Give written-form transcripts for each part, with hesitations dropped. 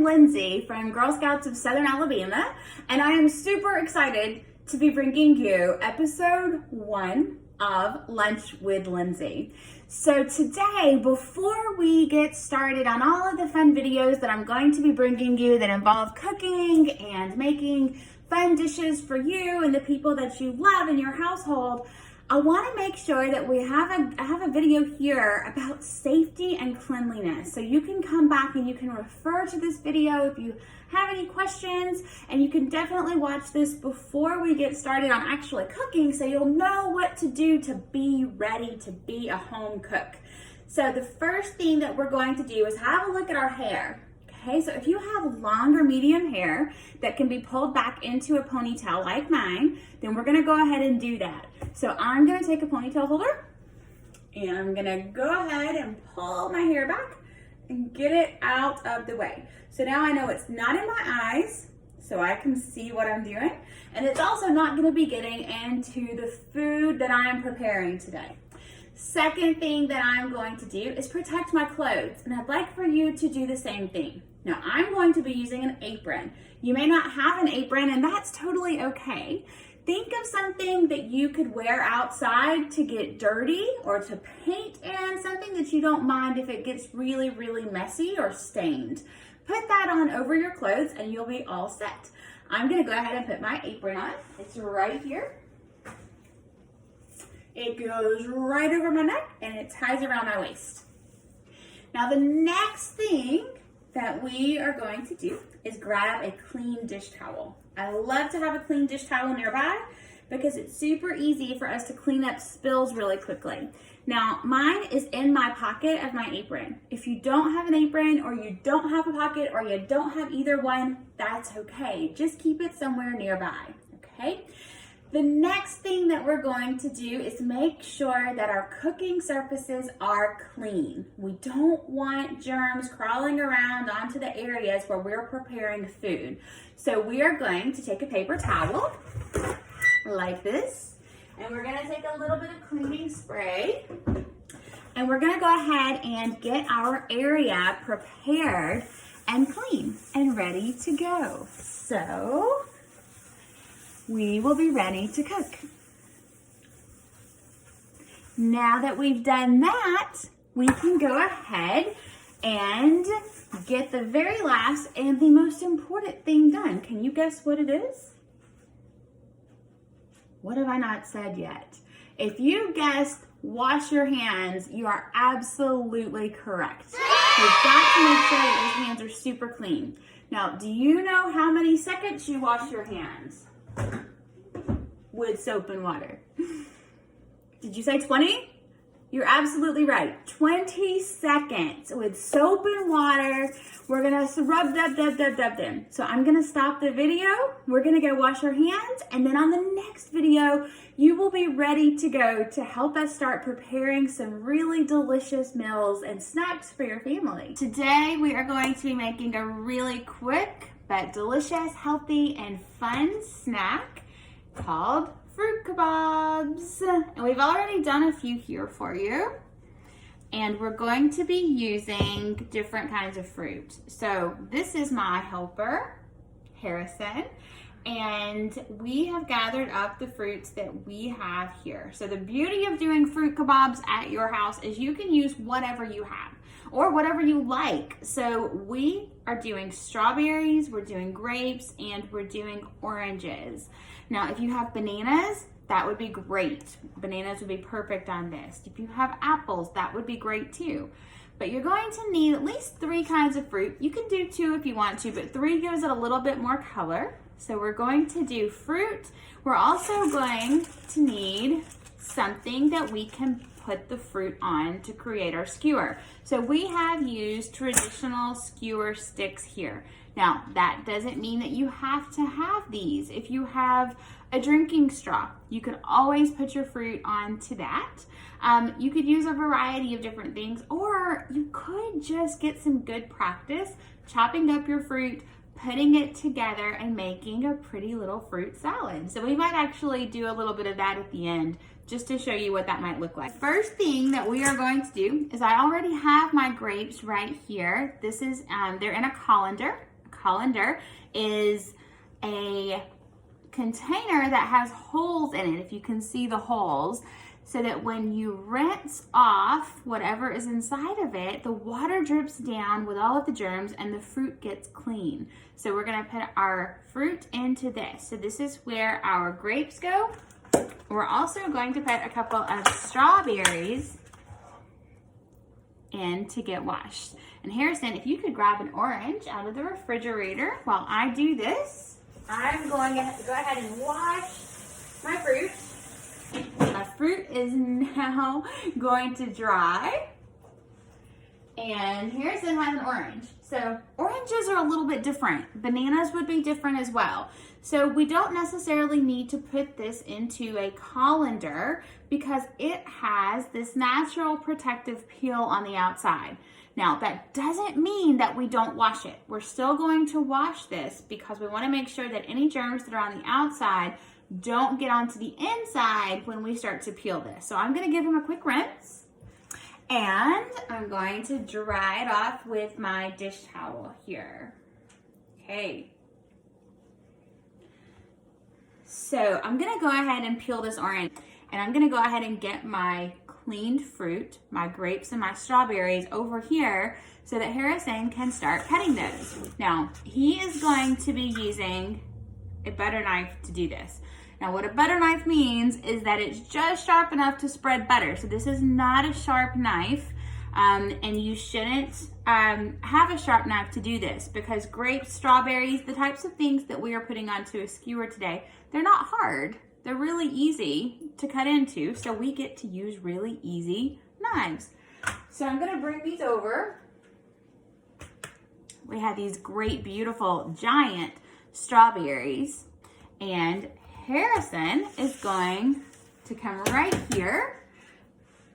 Lindsay from Girl Scouts of Southern Alabama, and I am super excited to be bringing you episode 1 of Lunch with Lindsay. So today, before we get started on all of the fun videos that I'm going to be bringing you that involve cooking and making fun dishes for you and the people that you love in your household, I want to make sure that we have a video here about safety and cleanliness. So you can come back and you can refer to this video if you have any questions, and you can definitely watch this before we get started on actually cooking so you'll know what to do to be ready to be a home cook. So the first thing that we're going to do is have a look at our hair. Okay, so if you have long or medium hair that can be pulled back into a ponytail like mine, then we're gonna go ahead and do that. So I'm gonna take a ponytail holder and I'm gonna go ahead and pull my hair back and get it out of the way. So now I know it's not in my eyes, so I can see what I'm doing. And it's also not gonna be getting into the food that I am preparing today. Second thing that I'm going to do is protect my clothes, and I'd like for you to do the same thing. Now, I'm going to be using an apron. You may not have an apron, and that's totally okay. Think of something that you could wear outside to get dirty or to paint in, something that you don't mind if it gets really, really messy or stained. Put that on over your clothes and you'll be all set. I'm gonna go ahead and put my apron on. It's right here. It goes right over my neck and it ties around my waist. Now the next thing that we are going to do is grab a clean dish towel. I love to have a clean dish towel nearby because it's super easy for us to clean up spills really quickly. Now mine is in my pocket of my apron. If you don't have an apron or you don't have a pocket or you don't have either one, that's okay. Just keep it somewhere nearby, okay? The next thing that we're going to do is make sure that our cooking surfaces are clean. We don't want germs crawling around onto the areas where we're preparing food. So we are going to take a paper towel like this, and we're gonna take a little bit of cleaning spray, and we're gonna go ahead and get our area prepared and clean and ready to go. So we will be ready to cook. Now that we've done that, we can go ahead and get the very last and the most important thing done. Can you guess what it is? What have I not said yet? If you guessed wash your hands, you are absolutely correct. You've got to make sure that your hands are super clean. Now, do you know how many seconds you wash your hands with soap and water? Did you say 20? You're absolutely right. 20 seconds with soap and water. We're gonna rub them. So I'm gonna stop the video. We're gonna go wash our hands, and then on the next video, you will be ready to go to help us start preparing some really delicious meals and snacks for your family. Today, we are going to be making a really quick but delicious, healthy, and fun snack called fruit kabobs. And we've already done a few here for you. And we're going to be using different kinds of fruit. So this is my helper, Harrison, and we have gathered up the fruits that we have here. So the beauty of doing fruit kabobs at your house is you can use whatever you have or whatever you like. So we are doing strawberries, we're doing grapes, and we're doing oranges. Now, if you have bananas, that would be great. Bananas would be perfect on this. If you have apples, that would be great too. But you're going to need at least 3 kinds of fruit. You can do 2 if you want to, but 3 gives it a little bit more color. So we're going to do fruit. We're also going to need something that we can put the fruit on to create our skewer. So we have used traditional skewer sticks here. Now, that doesn't mean that you have to have these. If you have a drinking straw, you can always put your fruit onto that. You could use a variety of different things, or you could just get some good practice chopping up your fruit, putting it together, and making a pretty little fruit salad. So we might actually do a little bit of that at the end, just to show you what that might look like. First thing that we are going to do is I already have my grapes right here. This is, they're in a colander, colander is a container that has holes in it, if you can see the holes, so that when you rinse off whatever is inside of it, the water drips down with all of the germs and the fruit gets clean. So we're gonna put our fruit into this. So this is where our grapes go. We're also going to put a couple of strawberries in to get washed. And Harrison, if you could grab an orange out of the refrigerator while I do this, I'm going to go ahead and wash my fruit. My fruit is now going to dry. And Harrison has an orange. So oranges are a little bit different. Bananas would be different as well. So we don't necessarily need to put this into a colander because it has this natural protective peel on the outside. Now, that doesn't mean that we don't wash it. We're still going to wash this because we want to make sure that any germs that are on the outside don't get onto the inside when we start to peel this. So I'm going to give him a quick rinse. And I'm going to dry it off with my dish towel here. Okay. So I'm gonna go ahead and peel this orange, and I'm gonna go ahead and get my cleaned fruit, my grapes and my strawberries over here so that Harrison can start cutting those. Now, he is going to be using a butter knife to do this. Now, what a butter knife means is that it's just sharp enough to spread butter. So this is not a sharp knife, and you shouldn't have a sharp knife to do this because grapes, strawberries, the types of things that we are putting onto a skewer today, they're not hard. They're really easy to cut into, so we get to use really easy knives. So I'm gonna bring these over. We have these great, beautiful, giant strawberries, and Harrison is going to come right here,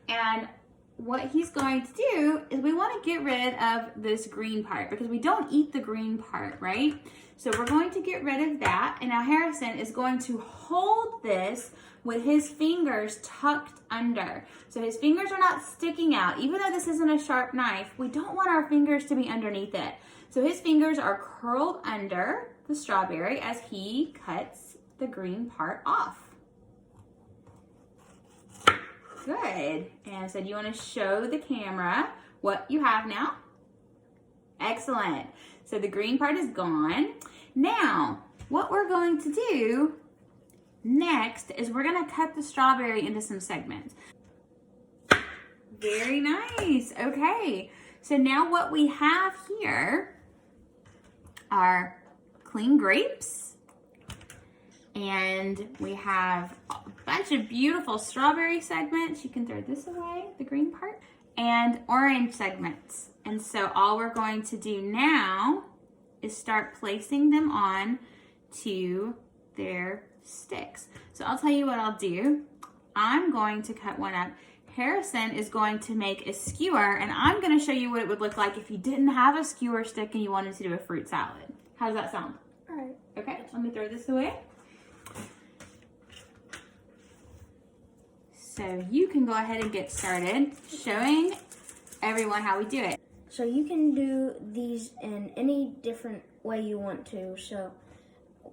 and what he's going to do is we want to get rid of this green part because we don't eat the green part, right? So we're going to get rid of that, and now Harrison is going to hold this with his fingers tucked under. So his fingers are not sticking out. Even though this isn't a sharp knife, we don't want our fingers to be underneath it. So his fingers are curled under the strawberry as he cuts the green part off. Good. And so do you want to show the camera what you have now? Excellent. So the green part is gone. Now, what we're going to do next is we're going to cut the strawberry into some segments. Very nice. Okay. So now what we have here are clean grapes, and we have a bunch of beautiful strawberry segments. You can throw this away, the green part, and orange segments. And so all we're going to do now is start placing them on to their sticks. So I'll tell you what I'll do. I'm going to cut one up. Harrison is going to make a skewer, and I'm going to show you what it would look like if you didn't have a skewer stick and you wanted to do a fruit salad. How does that sound? All right. Okay, let me throw this away. So you can go ahead and get started showing everyone how we do it. So you can do these in any different way you want to. So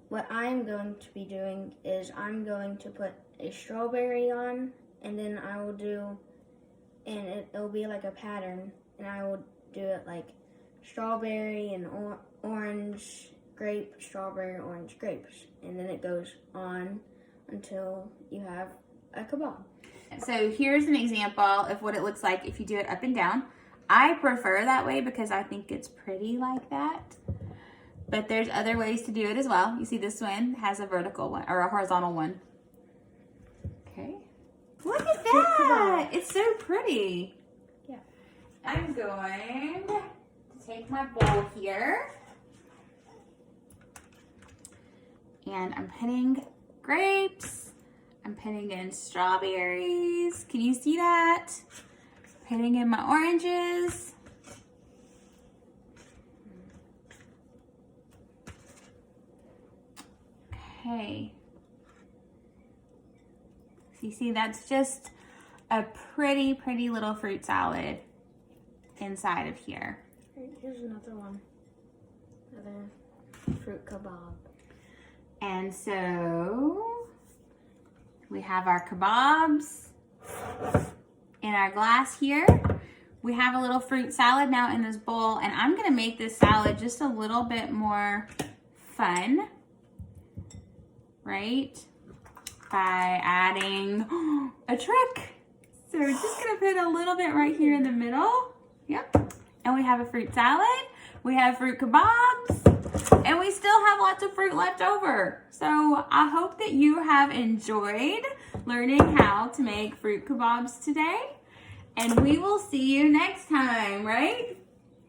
what I'm going to be doing is I'm going to put a strawberry on, and then I will do, and it'll be like a pattern, and I will do it like strawberry and orange, grape, strawberry, orange, grapes. And then it goes on until you have a kebab. So here's an example of what it looks like if you do it up and down. I prefer that way because I think it's pretty like that. But there's other ways to do it as well. You see this one has a vertical one or a horizontal one. Okay. Look at that. It's so pretty. Yeah. I'm going to take my bowl here. And I'm putting grapes. I'm putting in strawberries. Can you see that? Putting in my oranges. Okay. So you see, that's just a pretty, pretty little fruit salad inside of here. Here's another one. fruit kebab. And so we have our kebabs in our glass here. We have a little fruit salad now in this bowl, and I'm gonna make this salad just a little bit more fun, right? By adding a trick. So we're just gonna put a little bit right here in the middle. Yep. And we have a fruit salad, we have fruit kebabs, and we still have lots of fruit left over. So I hope that you have enjoyed learning how to make fruit kebabs today. And we will see you next time, right?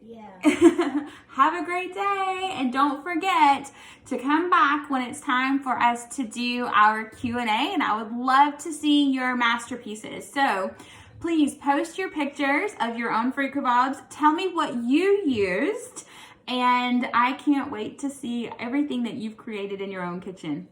Yeah. Have a great day, and don't forget to come back when it's time for us to do our Q&A, and I would love to see your masterpieces. So please post your pictures of your own fruit kebabs. Tell me what you used, and I can't wait to see everything that you've created in your own kitchen.